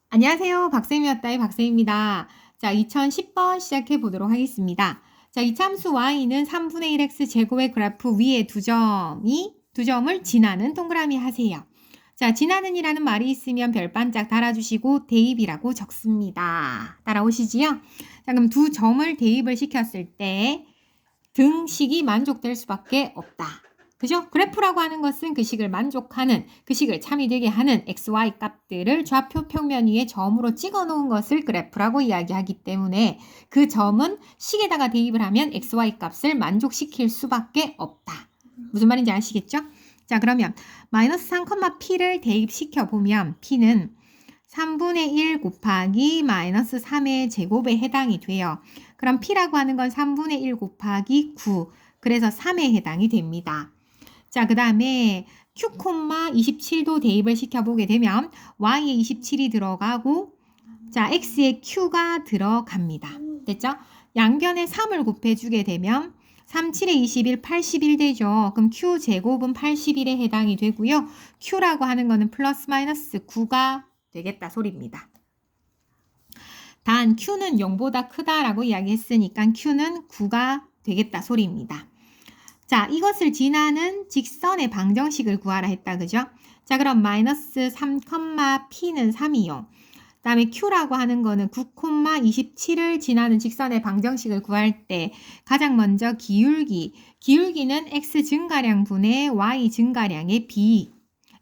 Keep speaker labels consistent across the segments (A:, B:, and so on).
A: 안녕하세요. 박쌤이었다의 박쌤입니다. 자, 2010번 시작해 보도록 하겠습니다. 자, 이참수 y는 3분의 1x 제곱의 그래프 위에 두 점을 지나는 동그라미 하세요. 자, 지나는 이라는 말이 있으면 별 반짝 달아주시고 대입이라고 적습니다. 따라오시지요? 자, 그럼 두 점을 대입을 시켰을 때 등식이 만족될 수밖에 없다. 그죠? 그래프라고 하는 것은 그 식을 만족하는, 그 식을 참이되게 하는 xy 값들을 좌표 평면 위에 점으로 찍어 놓은 것을 그래프라고 이야기하기 때문에 그 점은 식에다가 대입을 하면 xy 값을 만족시킬 수밖에 없다. 무슨 말인지 아시겠죠? 자, 그러면 마이너스 3,p를 대입시켜 보면 p는 3분의 1 곱하기 마이너스 3의 제곱에 해당이 돼요. 그럼 p라고 하는 건 3분의 1 곱하기 9, 그래서 3에 해당이 됩니다. 자, 그 다음에 q, 27도 대입을 시켜보게 되면 y에 27이 들어가고 자, x에 q가 들어갑니다. 됐죠? 양변에 3을 곱해주게 되면 3, 7에 21, 81 되죠. 그럼 q제곱은 81에 해당이 되고요. q라고 하는 거는 플러스 마이너스 9가 되겠다 소리입니다. 단 q는 0보다 크다라고 이야기했으니까 q는 9가 되겠다 소리입니다. 자, 이것을 지나는 직선의 방정식을 구하라 했다. 그죠? 자, 그럼 마이너스 3, p는 3이요. 그 다음에 q라고 하는 거는 9, 27을 지나는 직선의 방정식을 구할 때 가장 먼저 기울기는 x 증가량 분의 y 증가량의 b.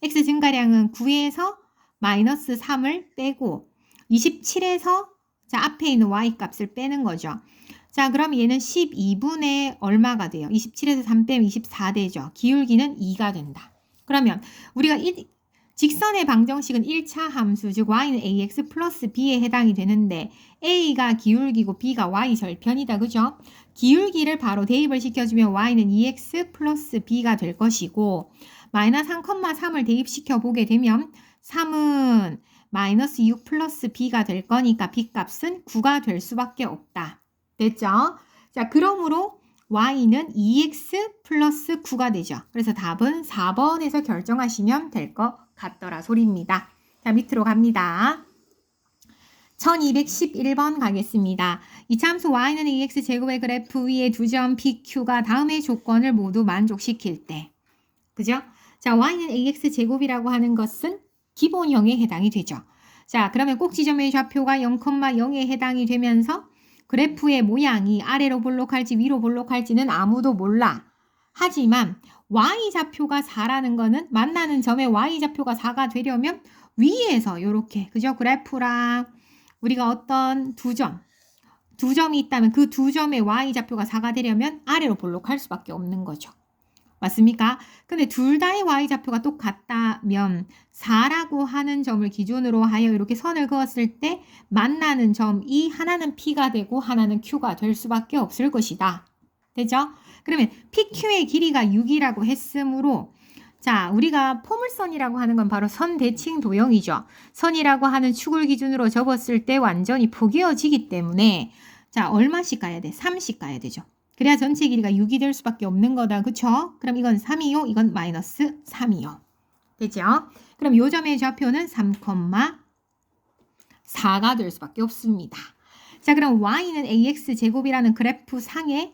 A: x 증가량은 9에서 마이너스 3을 빼고 27에서 자, 앞에 있는 y 값을 빼는 거죠. 자, 그럼 얘는 12분의 얼마가 돼요? 27에서 3 빼면 24 되죠. 기울기는 2가 된다. 그러면 우리가 직선의 방정식은 1차 함수, 즉 y는 ax 플러스 b에 해당이 되는데 a가 기울기고 b가 y 절편이다. 그죠? 기울기를 바로 대입을 시켜주면 y는 2x 플러스 b가 될 것이고 마이너스 3,3을 대입시켜 보게 되면 3은 마이너스 6 플러스 b가 될 거니까 b 값은 9가 될 수밖에 없다. 됐죠? 자, 그러므로 y는 2x 플러스 9가 되죠. 그래서 답은 4번에서 결정하시면 될 것 같더라 소리입니다. 자, 밑으로 갑니다. 1211번 가겠습니다. 이참수 y는 ax 제곱의 그래프 위에 두 점 pq가 다음의 조건을 모두 만족시킬 때. 그죠? 자, y는 ax 제곱이라고 하는 것은 기본형에 해당이 되죠. 자, 그러면 꼭 지점의 좌표가 0,0에 해당이 되면서 그래프의 모양이 아래로 볼록할지 위로 볼록할지는 아무도 몰라. 하지만 y좌표가 4라는 거는 만나는 점의 y좌표가 4가 되려면 위에서 이렇게 그죠? 그래프랑 우리가 어떤 두 점이 있다면 그 두 점의 y좌표가 4가 되려면 아래로 볼록할 수밖에 없는 거죠. 맞습니까? 근데 둘 다의 y좌표가 똑같다면 4라고 하는 점을 기준으로 하여 이렇게 선을 그었을 때 만나는 점이 하나는 p가 되고 하나는 q가 될 수밖에 없을 것이다. 되죠? 그러면 pq의 길이가 6이라고 했으므로 자, 우리가 포물선이라고 하는 건 바로 선 대칭 도형이죠. 선이라고 하는 축을 기준으로 접었을 때 완전히 포개어지기 때문에 자, 얼마씩 가야 돼? 3씩 가야 되죠. 그래야 전체 길이가 6이 될 수밖에 없는 거다. 그쵸? 그럼 이건 3이요. 이건 마이너스 3이요. 되죠? 그럼 요 점의 좌표는 3,4가 될 수밖에 없습니다. 자, 그럼 y는 ax 제곱이라는 그래프 상에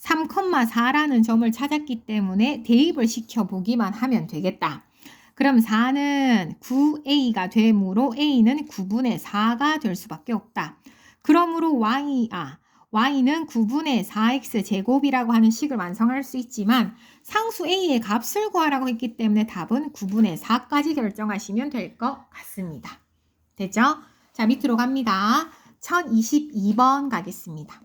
A: 3,4라는 점을 찾았기 때문에 대입을 시켜보기만 하면 되겠다. 그럼 4는 9a가 되므로 a는 9분의 4가 될 수밖에 없다. 그러므로 y는 9분의 4x 제곱이라고 하는 식을 완성할 수 있지만 상수 a의 값을 구하라고 했기 때문에 답은 9분의 4까지 결정하시면 될 것 같습니다. 됐죠? 자, 밑으로 갑니다. 1022번 가겠습니다.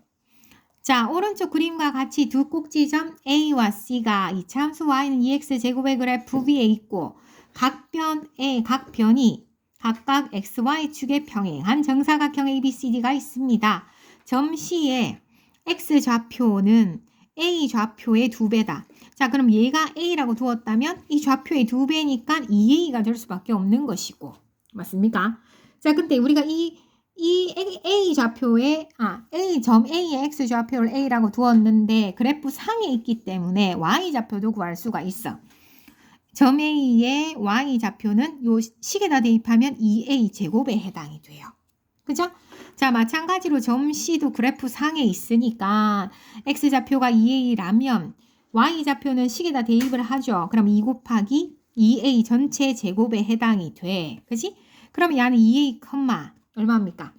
A: 자, 오른쪽 그림과 같이 두 꼭지점 A와 C가 이차함수 Y는 2X 제곱의 그래프 위에 있고 각 변이 각각 XY축에 평행한 정사각형 ABCD가 있습니다. 점 C의 X좌표는 A 좌표의 2배다. 자, 그럼 얘가 A라고 두었다면 이 좌표의 2배니까 2A가 될 수밖에 없는 것이고. 맞습니까? 자, 근데 우리가 이 A 좌표에 점 A의 X 좌표를 A라고 두었는데 그래프 상에 있기 때문에 Y 좌표도 구할 수가 있어. 점 A의 Y좌표는 요 식에다 대입하면 2A 제곱에 해당이 돼요. 그죠? 자, 마찬가지로 점 C도 그래프 상에 있으니까 X좌표가 2A라면 Y좌표는 식에다 대입을 하죠. 그럼 2 곱하기 2A 전체 제곱에 해당이 돼. 그지? 그럼 얘는 2A, 얼마입니까?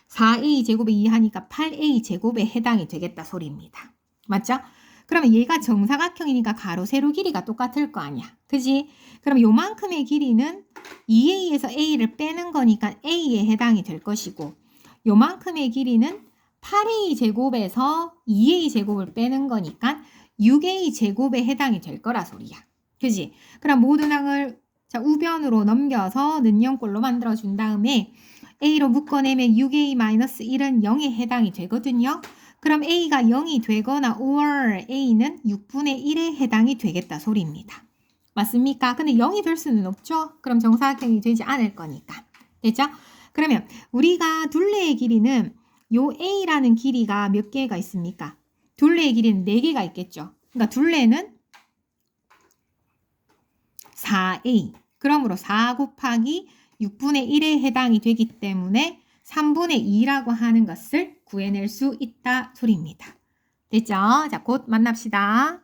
A: 4A 제곱에 2 하니까 8A 제곱에 해당이 되겠다 소리입니다. 맞죠? 그러면 얘가 정사각형이니까 가로 세로 길이가 똑같을 거 아니야. 그지? 그럼 요만큼의 길이는 2A에서 A를 빼는 거니까 A에 해당이 될 것이고 요만큼의 길이는 8A 제곱에서 2A 제곱을 빼는 거니까 6A 제곱에 해당이 될 거라 소리야. 그지? 그럼 모든 항을 자, 우변으로 넘겨서 는영꼴로 만들어준 다음에 A로 묶어내면 6A-1은 0에 해당이 되거든요. 그럼 A가 0이 되거나 or A는 6분의 1에 해당이 되겠다 소리입니다. 맞습니까? 근데 0이 될 수는 없죠. 그럼 정사각형이 되지 않을 거니까. 됐죠? 그러면 우리가 둘레의 길이는 요 A라는 길이가 몇 개가 있습니까? 둘레의 길이는 4개가 있겠죠. 그러니까 둘레는 4A. 그러므로 4 곱하기 6분의 1에 해당이 되기 때문에 3분의 2라고 하는 것을 구해낼 수 있다 소리입니다. 됐죠? 자, 곧 만납시다.